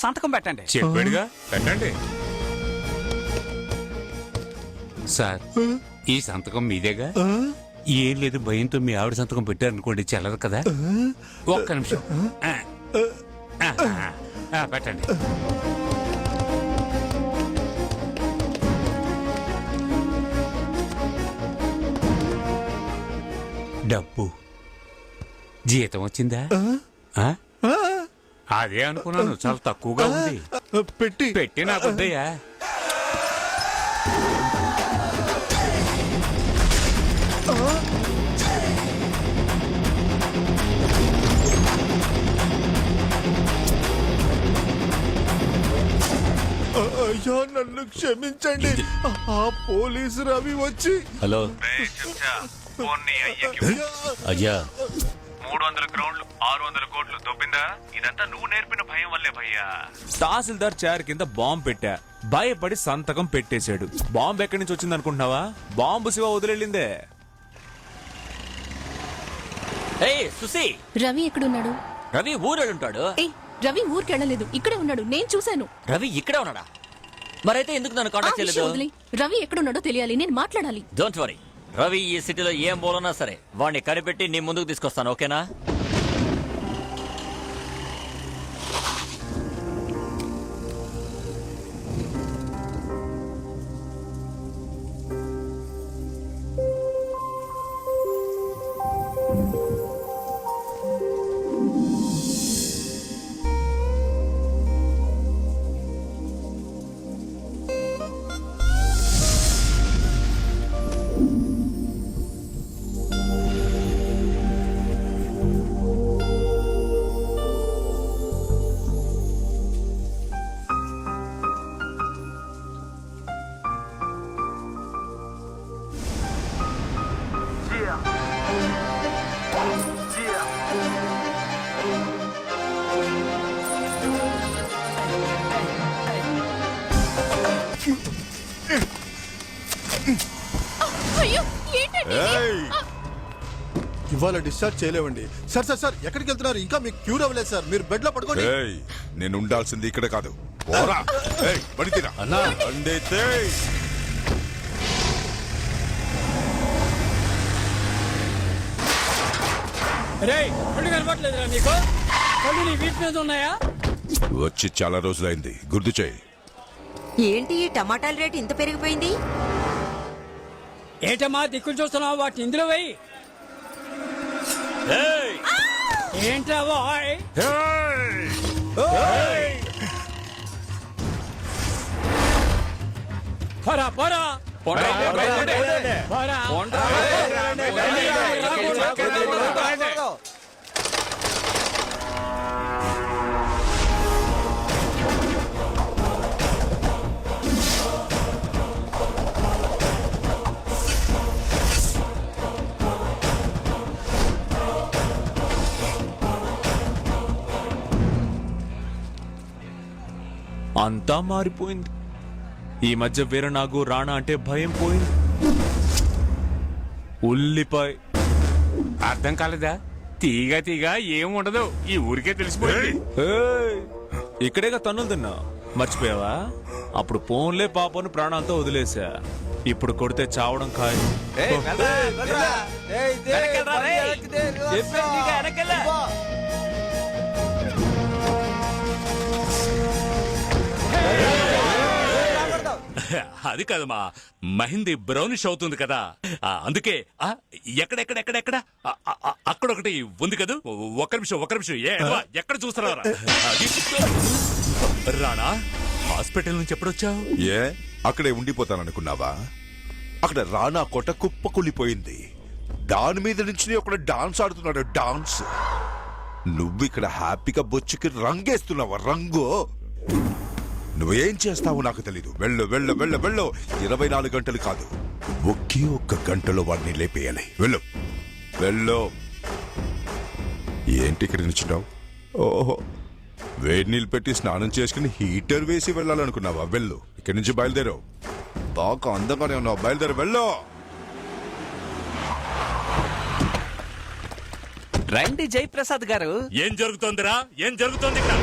సంతకం పెట్టండి. చెప్పాడుగా, పెట్టండి. సార్, ఈ సంతకం మీదేగా? ఏం లేదు, భయంతో మీ ఆవిడ సంతకం పెట్టారనుకోండి, చెల్లరు కదా. ఒక్క నిమిషం. పెట్టండి. డబ్బు జీతం వచ్చిందా? అదే అనుకున్నాను, చాలా తక్కువగా ఉంది. పెట్టి నాకు వద్దయ్యా. అయ్యా, నన్ను క్షమించండి. ఆ పోలీసు రవి వచ్చి హలో అయ్యా, 300 గ్రౌండ్లు 600 కోట్లు దొబ్బిందా? ఇదంతా నువ్వు నేర్పిన భయం వల్లే భయ్యా. తహసీల్దార్ చైర్ కింద బాంబు పెట్టా, భయపడి సంతకం పెట్టేశాడు. బాంబు ఎక్కడి నుంచి వచ్చింది అనుకుంటున్నావా? బాంబు శివ వదిలేళ్ళిందే. సుసి, రవి ఎక్కడున్నాడు? రవి ఊరెళ్ళుంటాడు. రవి ఊరికెళ్ళలేదు, ఇక్కడే ఉన్నాడు, నేను చూశాను. రవి ఇక్కడే ఉన్నాడా? మరైతే ఎందుకు నన్ను కాంటాక్ట్ చేయలేదు? రవి ఎక్కడున్నాడో తెలియాలి, నేను మాట్లాడాలి. డోంట్ వరీ, రవి ఈ సిటీలో ఏం బోలన్నా సరే వాడిని కనిపెట్టి నీ ముందుకు తీసుకొస్తాను, ఓకేనా? ఇవాళ డిశ్చార్జ్ చేయలేవండి. సార్ సార్ సార్, ఎక్కడికి వెళ్తున్నారు? ఇంకా మీకు క్యూర్ అవ్వలేదు సార్, మీరు బెడ్ లో పడుకోండి. నేను ఉండాల్సింది ఇక్కడ కాదు. వచ్చి చాలా రోజులైంది, గుర్తు చేయి. ఏంటి ఈ టమాటాల రేటు ఇంత పెరిగిపోయింది? ఏటమ్మా దిక్కులు చూస్తున్నావు, వాటిని ఇందులో వెయ్యి. ఏంట్రా బాయ్? పోరా పోరా. అంతా మారిపోయింది. ఈ మధ్య వీరనాగు రాణా అంటే భయం పోయింది. ఉల్లిపాయ అర్థం కాలేదా? తీగ తీగ ఏం ఉండదు, ఈ ఊరికే తెలిసిపోయింది. ఇక్కడేగా తన్నులు తిన్నా, మర్చిపోయావా? అప్పుడు పోన్లే పాపను ప్రాణాలతో వదిలేసా, ఇప్పుడు కొడితే చావడం ఖాయం. అది కదమ్మా, మహిందీ బ్రౌనిష్ అవుతుంది కదా, అందుకే. ఎక్కడెక్కడెక్కడెక్కడ అక్కడొకటి ఉంది కదా. ఒక్క నిమిషం ఎక్కడ చూస్తున్నారా? రాణా, హాస్పిటల్ నుంచి ఎప్పుడొచ్చావు? అక్కడే ఉండిపోతాననుకున్నావా? అక్కడ రాణా కోట కుప్పకూలిపోయింది. దాని మీద నుంచి ఒక డాన్స్ ఆడుతున్నాడు, డాన్స్. నువ్వు ఇక్కడ హ్యాపీగా బొచ్చుకి రంగేస్తున్నావా? రంగు నువ్వేం చేస్తావో నాకు తెలీదు. వెళ్ళు వెళ్ళు వెళ్ళు వెళ్ళు. 24 గంటలు కాదు, ఒకే ఒక్క గంటలో వాడిని లేపేయాలి. వెళ్ళు వెళ్ళు. ఏంటి ఇక్కడ నిల్చున్నావు? ఓహో, వేడి నీళ్ళు పెట్టి స్నానం చేసుకుని హీటర్ వేసి వెళ్ళాలనుకున్నావా? వెళ్ళు, ఇక్కడి నుంచి బయలుదేరావు. బాగా అందంగానే ఉన్నావు, బయలుదేరు, వెళ్ళు. రండి జయప్రసాద్ గారు. ఏం జరుగుతోందిరా? ఏం జరుగుతోంది ఇక్కడ?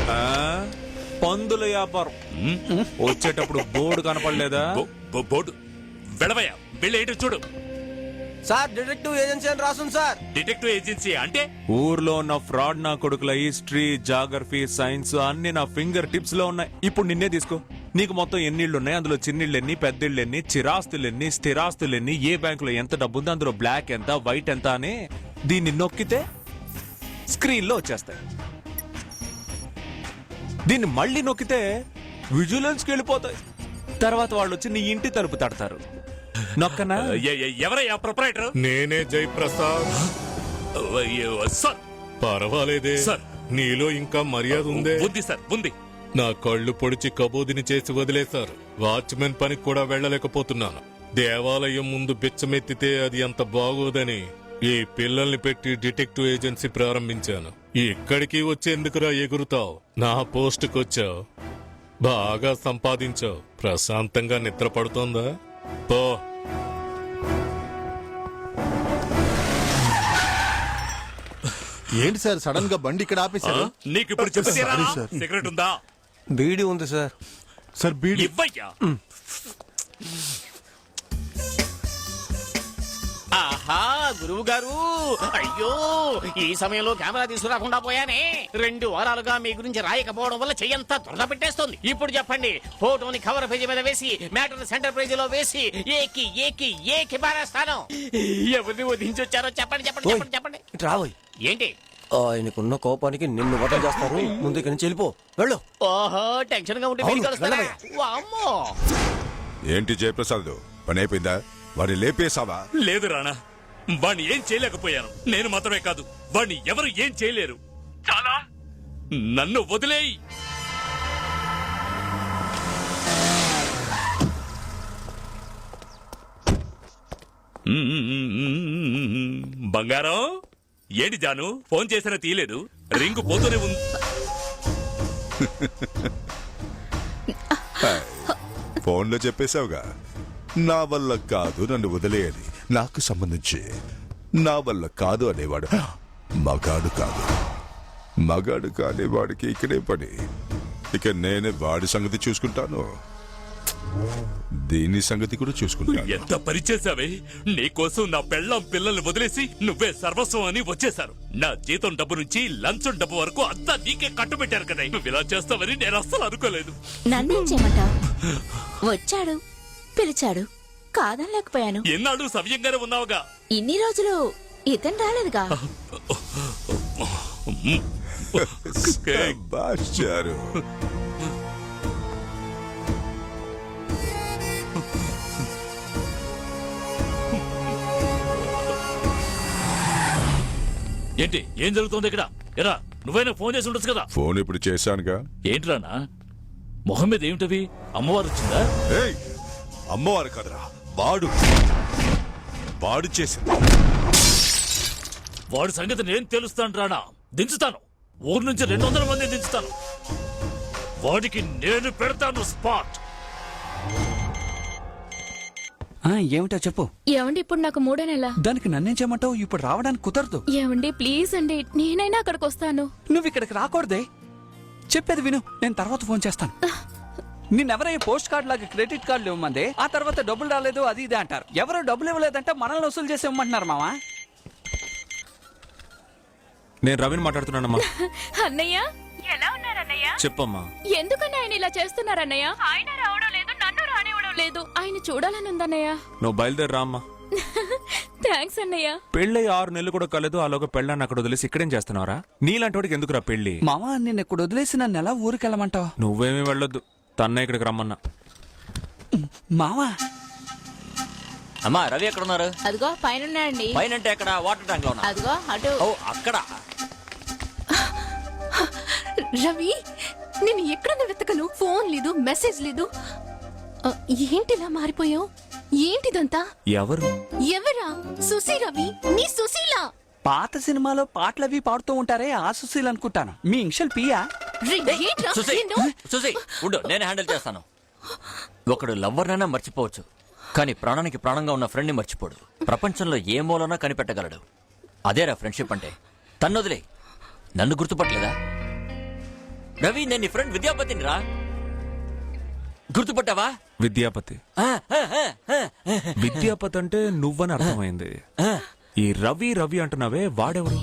పందుల వ్యాపారం. వచ్చేటప్పుడు బోర్డు కనపడలేదా? బోర్డు వెళ్ళవయ్యా, వెళ్ళేటో చూడు. సార్ డిటెక్టివ్ ఏజెన్సీ అని రాసుంది సార్. డిటెక్టివ్ ఏజెన్సీ అంటే ఊర్లో ఉన్న ఫ్రాడ్ నా కొడుకుల హిస్టరీ, జాగ్రఫీ, సైన్స్ అన్ని నా ఫింగర్ టిప్స్ లో ఉన్నాయి. ఇప్పుడు నిన్నే తీసుకో. నీకు మొత్తం ఎన్నిళ్ళు ఉన్నాయి, అందులో చిన్నిళ్ళు ఎన్ని, పెద్దిళ్ళు ఎన్ని, చిరాస్తులు ఎన్ని, స్థిరాస్తులు ఎన్ని, ఏ బ్యాంకులో ఎంత డబ్బు ఉంది, అందులో బ్లాక్ ఎంత, వైట్ ఎంత అని దీన్ని నొక్కితే స్క్రీన్ లో వచ్చేస్తాయి. దీన్ని మళ్ళీ నొక్కితే విజిలెన్స్ కి వెళ్ళిపోతాయి. తర్వాత వాళ్ళు వచ్చి నీ ఇంటి తలుపు తడతారు. నొక్కనా? ఎవరయ్యా ప్రొపరైటర్? నేనే జయప్రసాద్. Sir పర్వాలేదే sir. నీలో ఇంకా మర్యాద ఉందే? ఉంది సార్, ఉంది. నా కళ్ళు పొడిచి కబోదిని చేసి వదిలేశారు. వాచ్మెన్ పనికి కూడా వెళ్ళలేకపోతున్నాను. దేవాలయం ముందు బిచ్చమెత్తితే అది అంత బాగోదని ఈ పిల్లల్ని పెట్టి డిటెక్టివ్ ఏజెన్సీ ప్రారంభించాను. ఇక్కడికి వచ్చేందుకురా ఎగురుతావు? నా పోస్టుకొచ్చావు, బాగా సంపాదించావు, ప్రశాంతంగా నిద్ర పడుతోందా? పో. ఏంటి సార్ సడన్ గా బండి ఇక్కడ ఆపేశారు? నీకు ఇప్పుడు చెప్తారా? Sorry sir. సిగరెట్ ఉందా? బీడీ ఉంది సార్. సార్ బీడి. ఇవ్వయ్యా. ఆహా గురువు గారు, అయ్యో ఈ సమయంలో కెమెరా తీసుకురాకుండా పోయానే. 2 వారాలుగా మీ గురించి రాయకపోవడం వల్ల చెయ్యంతా దురద పెట్టేస్తుంది. ఇప్పుడు చెప్పండి, ఫోటోని కవర్ పేజీ మీద వేసి మ్యాటర్ సెంటర్ పేజీలో వేసి ఏకి ఏకి ఏకి పారేస్తాను. ఎవరిని వధించొచ్చారో చెప్పండి చెప్పండి చెప్పండి చెప్పండి. రాబోయ్. ఏంటి? ఆయనకున్న కోపానికి నిన్ను వదలు చేస్తారు. ముందు ఇక్కడి నుంచి వెళ్ళిపో. వెళ్ళు. ఓహో టెన్షన్ గా ఉంటే మీరు కలుస్తారా? వామ్మో. ఏంటి జయప్రసాద్, పని అయిపోయిందా? వాడిని లేపేశావా? లేదు రాణా, వాణ్ణి ఏం చేయలేకపోయాను. నేను మాత్రమే కాదు, వాణ్ణి ఎవరు ఏం చేయలేరు. చాలా నన్ను వదిలేయి. బంగారం, ఏంటి జాను ఫోన్ చేసినా తీయలేదు? రింగు పోతూనే ఉంది. ఫోన్లో చెప్పేశావుగా, నా వల్ల కాదు నన్ను వదిలేయని. నాకు సంబంధించి నా వల్ల కాదు అనేవాడు మగాడు కాదు. మగాడు కానివాడికి ఇక్కడే పని. ఇక నేనే వాడి సంగతి చూసుకుంటాను, దీని సంగతి కూడా చూసుకుంటాను. ఎంత పరిచేశావే! నీకోసం నా పెళ్ళాం పిల్లల్ని వదిలేసి నువ్వే సర్వస్వం అని వచ్చేశారు. నా జీతం డబ్బు నుంచి లంచం డబ్బు వరకు అంతా నీకే కట్టుబెట్టారు కదా. నువ్వు ఇలా చేస్తావని నేను అస్సలు అనుకోలేదు. నన్నేం చేయమంటావు? వచ్చాడు, పిలిచాడు, కాదనలేకపోయాను. ఎన్నాడు సవ్యంగానే ఉన్నావుగా. ఇన్ని రోజులు ఇతను రాలేదుగా. శభాష్ చారు. ఏంటి ఏం జరుగుతుంది ఇక్కడ? ఎరా, నువ్వైనా ఫోన్ చేసి ఉండొచ్చు కదా. ఫోన్ ఇప్పుడు చేశానుగా. ఏంట్రానా మొహం మీద ఏమిటవి? అమ్మవారు వచ్చిందా? ఏయ్, అమ్మవారు కదరా, వాడు చేసింది. వాడి సంగతి నేను తెలుస్తాను రానా. దించుతాను, ఊరు నుంచి 200 మంది దించుతాను. వాడికి నేను పెడతాను స్పాట్. ఏమిటో చెప్పు. ఏమండి ఇప్పుడు నాకు 3 నెల. దానికి నన్నేం చేయమంటావు? ఇప్పుడు రావడానికి కుదరదు. ఏమండి ప్లీజ్ అండి, నేనైనా అక్కడికి వస్తాను. నువ్వు ఇక్కడికి రాకూడదే. చెప్పేది విను, నేను తర్వాత ఫోన్ చేస్తాను. నిన్నెవరయ్యా పోస్ట్ కార్డు లాగా క్రెడిట్ కార్డులు ఇవ్వమంది, ఆ తర్వాత డబ్బులు రాలేదు అది ఇది అంటారు. ఎవరో డబ్బులు ఇవ్వలేదంటే మనల్ని వసూలు చేసి ఇవ్వమంటున్నారు మావా. నేను రవిని మాట్లాడుతున్నానమ్మా. అన్నయ్య ఎలా ఉన్నారన్నయ్య? చెప్పమ్మా. ఎందుకని ఆయన ఇలా చేస్తున్నారన్నయ్య? ఆయన రావడం లేదు, నన్ను రానివ్వడం లేదు. ఆయన చూడాలని ఉందన్నయ్య. నువ్వు బయలుదేరి రామ్మా. థ్యాంక్స్ అన్నయ్య. పెళ్ళై 6 నెలలు కూడా కలదు, అలాగ పెళ్ళాన్ని అక్కడ వదిలేసి ఇక్కడేం చేస్తున్నారా? నీలాంటి వాడికి ఎందుకురా పెళ్లి? మావా నిన్ను ఇక్కడ వదిలేసి నన్ను ఎలా ఊరికి వెళ్ళమంటావు? నువ్వేమీ వెళ్ళొద్దు, తన్నే ఇక్కడికి రమ్మన్నా. మావా. అమ్మా రవి ఎక్కడ ఉన్నారు? అదిగో పైన ఉన్నాయండి. పైన అంటే ఎక్కడ? వాటర్ ట్యాంక్ లో ఉన్నా. అదిగో అటు. ఓ అక్కడ. రవి, నేను ఎక్కడన్నా వెతకను. ఫోన్ లేదు, మెసేజ్ లేదు. ఏంటిలా మారిపోయావు? ఏంటిదంతా? ఎవరు? ఎవరా? సుశీ రవి, నీ సుశీల. పాత సినిమాలో పాటలు అవి పాడుతూ ఉంటారే ఆ సుశీల్ అనుకుంటాను. మీ ఇన్షియల్ పియా? సుసి సుసి ఉండు, నేనే హ్యాండిల్ చేస్తాను. ఒకడు లవ్వర్నైనా మర్చిపోవచ్చు, కానీ ప్రాణానికి ప్రాణంగా ఉన్న ఫ్రెండ్ ని మర్చిపోడు. ప్రపంచంలో ఏ మూలనా కనిపెట్టగలడు. అదేరా ఫ్రెండ్షిప్ అంటే. తన్నొదిలే, నన్ను గుర్తుపట్టలేదా? రవి నేను నీ ఫ్రెండ్ విద్యాపతిని రా. గుర్తుపట్టావా? విద్యాపతి. ఆ, ఆ, ఆ, ఆ. విద్యాపతి అంటే నువ్వని అర్థమైంది. ఈ రవి రవి అంటున్నావే వాడెవరు?